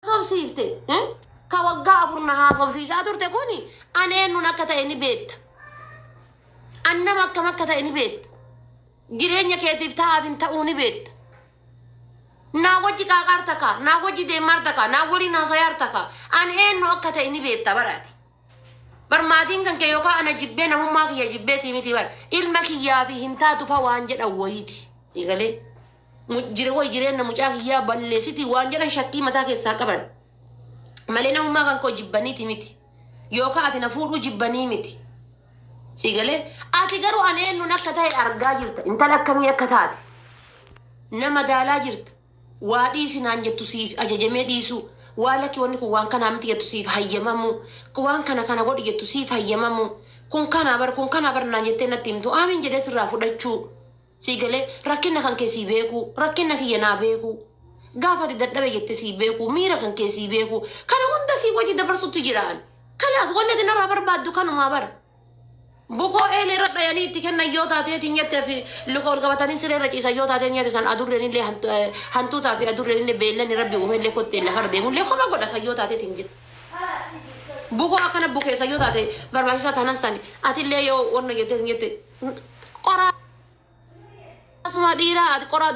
صوفسيفتي كوجا فرنها صوفسيسا تورتي كوني أنا إنه نكتة إني بيت أنا مكة إني بيت جيرانيا كيف تها بنت أوني بيت ناوجي كاكارتكا ناوجي ديمارتكا ناولي ناسيارتكا أنا إنه نكتة إني بيت تبراتي برمادين كان كيوكا أنا جبنا هم كي جبتي متي بار إلما كي يابي هنتا تفا وانجد أويتي سيغلي جيروا جيرنا مجاك يا بلسيتي وانجد شكي متى كيساكبر مالنا هم كان كو جبني تيمتي يوكا أتي نفورو جبني متي سيغلي أتي قرو أنا إنو نكتاي أرقا جرت انت لك كم يكتاتي نما دالا جرت واديسي نانجد تسيف أججمي ديسو ولك ونك وان كان عمتي تسيف هيمامو كوان كان قد يتسيف هيمامو كون كان بر نانجتنا تيمتو آمين جدس رافو دچو سيغلي ركنا كان كيسي بيكو ركنا كي ينا بيكو غافة ددبه يتسي بيكو ميرا كان كيسي بيكو كان هندا سي وجه دبر سوتو جيران خلاص ولا دنا رابر بعد كانوا ما بر بوكو إلي رد يعني تكنا يوتا تينيت في لقول قبتاني سر رجيسا يوتا تينيت سان أدورني اللي هنتو تافي أدورني اللي بيلني ربي وهم اللي كنت اللي هردي مولي خما قد سيوتا تينجت بوكو أكنا بوكي سيوتا تي برباشا تنان ساني أتي اللي يو ورنا يتينيت قرا اسمع ديرا أتي قرا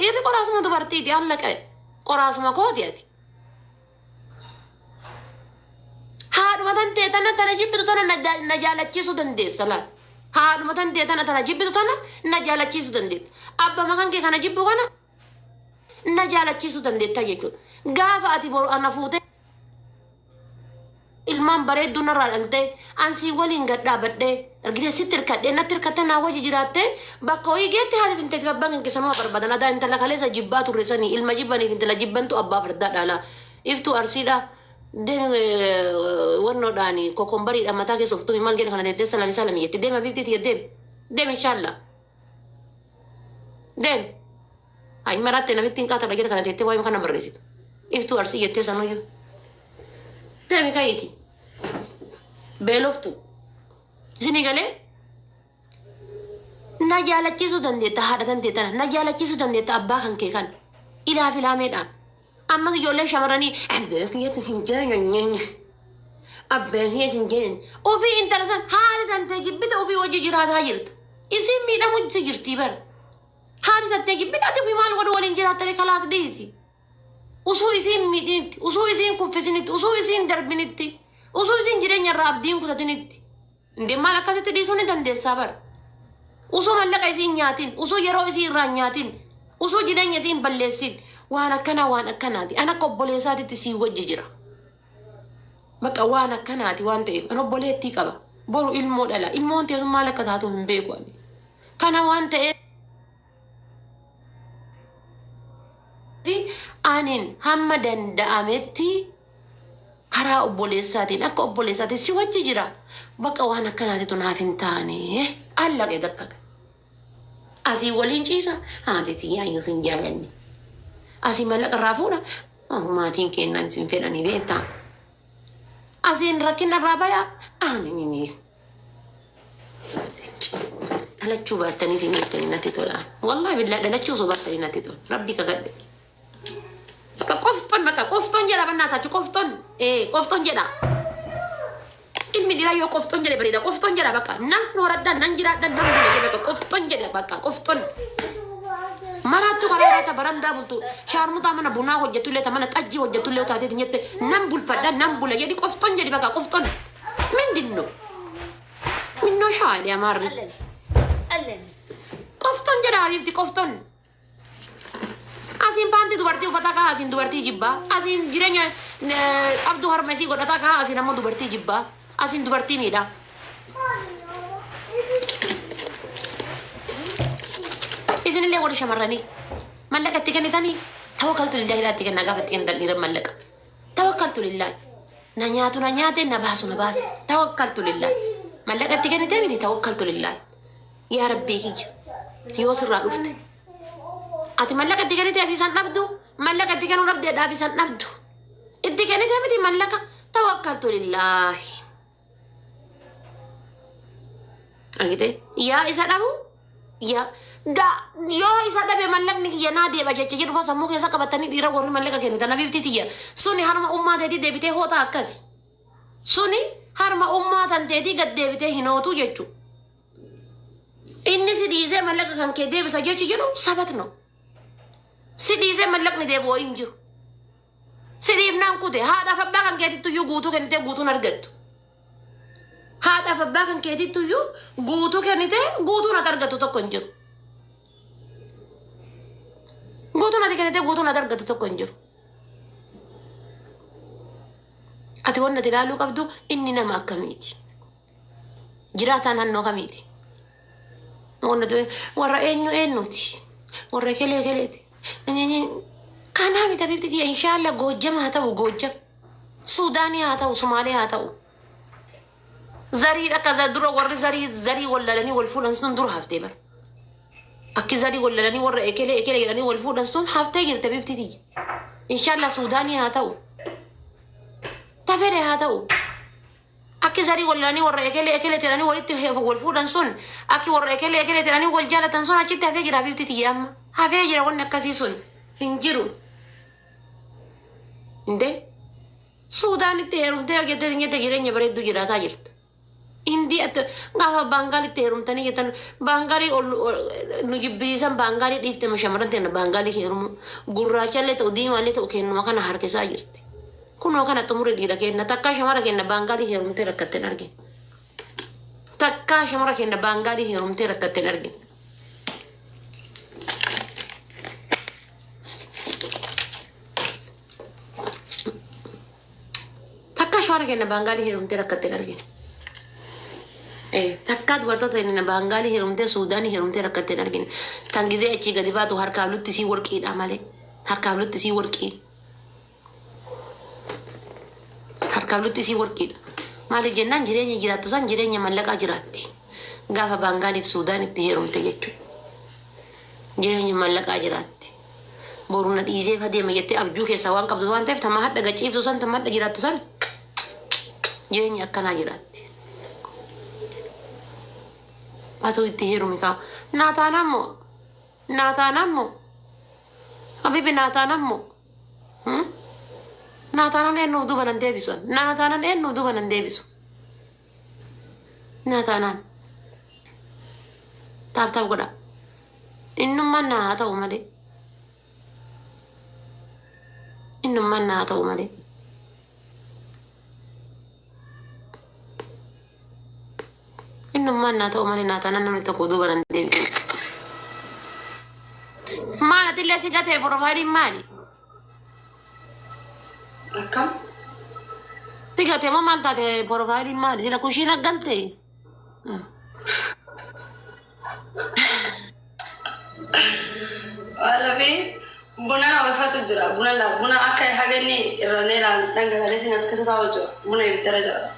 ديرا قرا اسمع دبرتي دي الله كأي قرا اسمع كودي أتي هادو متن تيتنا تنجيب تنا نجالة كيسو دندي سلا هادو متن تيتنا تنجيب تنا نجالة كيسو دندي أبا مكان كي كنا جيبو كنا نجالة كيسو دندي تاجيكو غافة أتي بورو أنا فوتة ilman bareedu narraalante ansi waliin gadhaabadhe argite sitti hirkadhe natti hirkattana waji jiraatte bakka wayii geette haati tinteeti abbaan kan keessanuma barbaadan adaa intala kaleessa jibbaa turresanii ilma jibbaniif intala jibbantu abbaa fardaa dhaala iftu arsiidha deeme wannoodhaani kokombariidha mataa keessa uftumi maal jedhe kana teessee salami salami jette deema biftiiti deem inshaalla deem ay maratte namitti hin qaata dhagee kana teessee waayima kana barreessitu iftu arsii jettee sanoyyuu deemi kayiti beeloftu isini galee na jaalachiisuu dandeetta haadha dandeettana na jaalachiisuu dandeetta abbaa kan kee kan ilaaf ilaameedhaan ammas ijoollee shamarranii abbaan kiyyatu hin jeenye abbaan kiyyatu hin jeenye ofii intala san haati tantee jibbita ofii wajji jiraataa jirta isin miidhamu jirtii bar haati tantee jibbita ati ofii maal godhu waliin jiraattanii kalaas dhiisi usuu isiin miidhinitti usuu isiin kuffisinitti usuu isiin darbinitti usuu isiin jireenya irraa abdiin kutatinitti indee maal akkasitti dhiisuu ni dandeessaa bar usuu mallaqa isiin nyaatin usuu yeroo isiin irraa nyaatin usuu jireenya isiin balleessin waan akkanaati an akka obboleessaatitti sii wajji jira bakka waan akkanaati waan ta'eef an obboleettii qaba boru ilmoo dhala ilmoon teessu maal akka taatu hin beeku ani kana waan ta'eef anin hamma danda'ametti karaa obboleessaatiin akka obboleessaatiin si wajji jira bakka waan akkanaatitu naaf hin taane allaqe dakkaga asii waliin ciisa haatitii yaayyuu sin jaalanne asii mallaqa irraa fuudha maatiin kennaan sin fedhanii beektaa asiin rakkina irraa bayaa aanini dhalachuu baattaniitiin jettanii natti tola wallaahi billaa dhalachuu osoo baattanii natti tola rabbi kagadhe qofton jedha bannaatachu qofton jedha ilmi dhiiraa yoo qofton jedhe bareeda qofton jedha bakka nan nooradhaan nan jiraadhaan nan bula jedhe bakka qofton jedha bakka qofton maraattu karaa irraa barandaa bultu shaarmutaa mana bunaa hojjetullee mana xajjii hojjetullee taateetiin jette nan bulfadha nan bula jedhi qofton jedhi bakka qofton mindinno minnoo shaali amaarri qofton jedha habiibti qofton asin panti dubartii uffata kaa asin dubartii jibbaa asin jireenya qabdu harmesii godhata kaa asin ammoo dubartii jibbaa asin dubartii miidha isinillee warri shamarranii mallaqa itti kennitanii tawakkaltu lillahi ilaatti kennaa gaafa itti kennitan dhiiran mallaqa tawakkaltu lillahi na nyaatu na nyaate na baasu na baase tawakkaltu lillahi mallaqa itti kennitee miti tawakkaltu lillahi yaa rabbii kiyya yoo sirraa dhufte ati mallaqa itti kennitee afiisan dhabdu mallaqa itti kennuu dhabdeedhaa afiisan dhabdu itti kennitee miti mallaqa tawakkaltu lillahi argite yaa isa dhabu yaa دا يو إسا دبي ملك نكي ينادي بجا تجير فاسا موكي ساكا بطاني ديرا وري ملكا كيني تنا بيبتي سوني هرما أمة دي ديبتي هوتا أكاسي سوني هرما أمة تنتي قد ديبتي هنوتو جيجو إني سيديزي ملكا كان كي ديبسا جيجو جنو سابتنو سيديزي ملك نديبو إنجو سيديب نام كودي هذا فباكن كي تيو غوتو كنتي غوتو نرغتو هذا فباكن كي تيو غوتو كنتي غوتو نترغتو تكونجو غوتو نتي غوتو نترغتو تكونجو أتوانا دلالو قبدو إني نما كميتي جراتان هنو كميتي وانا دوي ورا إنوتي ورا كليتي كان هامي تبيبتي إن شاء الله جوجم هاتو جوجم سوداني هاتو صومالي هاتو زري كذا درو ور زري ولا لني والفول سن درو هفتي بر أكي زري ولا لني ور إكلي لني والفول سن هفتي غير تبيبتي إن شاء الله سوداني هاتو تفري هاتو أكي زري ولا لني ور إكلي تراني ولدت والفول سن أكي ور إكلي تراني والجالة سن أكيد تفري غير تبيبتي يا أما هفري غير ولنا كذي سن هنجرو إنده سودان تهرم تيا كده دنيا تجيرين يبرد دوجرا تاجرت إندي أت غاها بانغالي تهرم تاني يتن بانغالي نجيب بيسام بانغالي ديفت مشامرن تنا بانغالي هرم غراچا له تودين والے تو كين ما كان هر كسا جرت كونو كان تمر دي ركين تكا شمارا كين بانغالي هرم تركت نرجي تكا شمارا كين بانغالي هرم تركت نرجي شوارع كنا بانغالي هيروم ترى كتير أرجع تكاد ورطة تنا بانغالي هيروم ترى سوداني هيروم ترى كتير أرجع تانجزي أشي قديبات وهر كابلو تسي وركين أمالي هر كابلو تسي وركين هر كابلو تسي وركين مالي جنان جريني جراتو سان جريني ملك أجراتي غافا بانغالي في سوداني تهيروم تجيتو جريني ملك أجراتي بورونا ديزي فدي ما يتي أبجو كسوان كابدو وان تف تما حد دقيق سان تما حد جراتو سان جريني أكنا جراتي باتو يتهيرومي كا ناتانامو حبيبي ناتانامو ناتانا إنه دوبنا ندبسو ناتانا إنه دوبنا ندبسو ناتانا تاب كذا إنه ما نهاتا ومالي إنه ما نهاتا ومالي إنه ما نهاتا ومالي ناتانا نمني تكو دوبنا ندبسو ما نتيلا سيكاتي بروفايلي مالي رقم سيكاتي ما مالتاتي بروفايلي مالي سيلا كوشينا قلتي ولا في بنا وفات الجرا بنا أكاي حاجني رنيلا نعمل هذه الناس كذا تاوجو بنا يبتدى جرا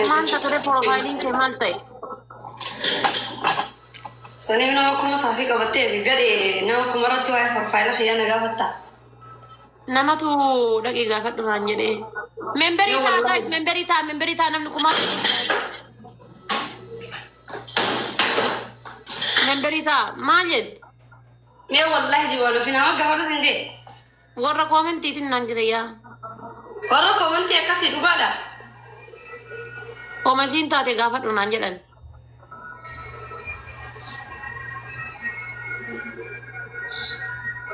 ما أنت ترى بروفايلين كمان تاي سني من أول صافي كبتة قدي نو كمرات توي بروفايل خيانة قابتا nama tu lagi gafat duranya deh. Memberita guys, memberita nam nukumat. Memberita, majid. Ya wallahi di walau final gafat sendiri. Warna komen titin nanjir ya. Warna komen tiap kasih dua dah. Komen cinta te gafat nanjiran.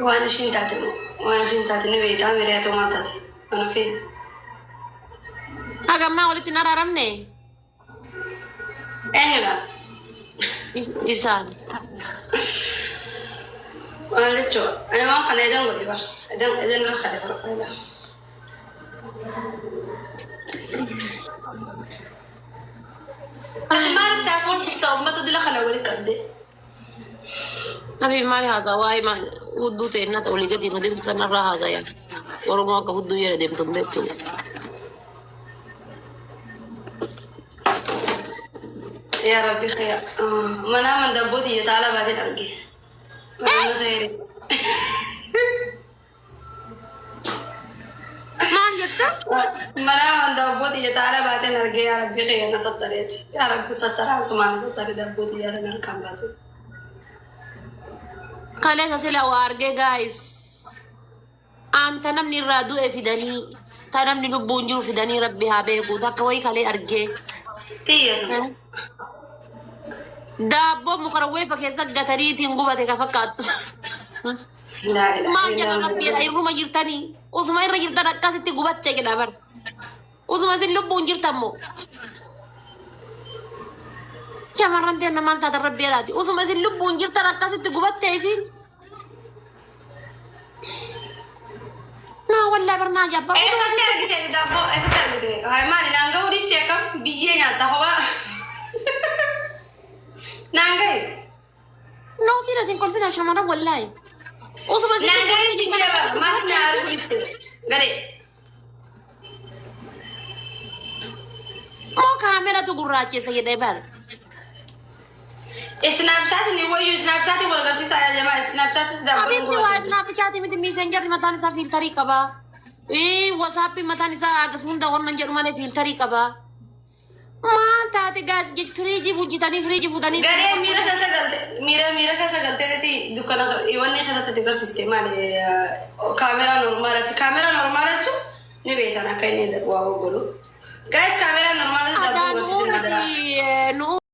وانا شنتاتني بيتا مريتو ماتت انا فين agak mau lihat nararam nih lah bisa وانا لتشو انا ما خلي اذن قولي بر اذن ما خلي بر فايدا ما تعرفون تكتب ما تدري خلي اوري كده tapi mali haza waay ma wuddu te na tawli gadi no dem tan ra haza ya woro mo ka wuddu yere dem to betto يا ربي خير منا من دبوتي تعالى بعدين ارجع ما خير ما maan jetta? Mana daabbootii jetta haala baateen argee yaa rabbi qeyyana sattareeti. Yaa rabbi sattaraan sumaan sattare daabbootii yaa rabbi kan baase. Kaleessa sila waa argee guys. Anta namni irraa du'e fidanii ta namni lubbuun jiru fidanii rabbi haa beeku takka wayii kalee argee. Xiyya sun. Daabboo mukarawwee fakkeessa gataniitiin gubate ka fakkaattu. Maal jedha rabbiidha irruma jirtanii usuma irra jirtan akkasitti gubattee jedha bar. Usuma isin lubbuun jirtammoo. Shamarran ta'e namaan taata rabbiidhaati. Usuma isin lubbuun jirtan akkasitti gubattee isin. Naa wallaa barnaa jabba. Eessatti argite daabboo eessatti argite? Haa maali naanga'uu dhiiftee akkam biyyee nyaata hobaa. Naanga'i. No sira sin kolfina shamarran wallaahi. Usuma isin Naanga'i biyyee bara maaliif na arguu dhiiftee? Garee. Moo kaameratu gurraachessa jedhee bara. Snapchat ni wayu Snapchat wal garsiisa yaa jamaa Snapchat daabboo. Abinti waa Snapchat miti messenger mataan isaa filtarii qaba. WhatsApp mataan isaa akkasuma wannan jedhu malee filtarii qaba. Maan taate gaazii firiijii bulchitanii firiijii fuudhanii. Garee miira keessa galteeti dukkana wanni keessatti garsiiste maali kaameraa normaalatti kaameraa normaalatti ni beekan akka inni waa godhu. Guys kaameraa normaalatti daabboo garsiisuu ni dara.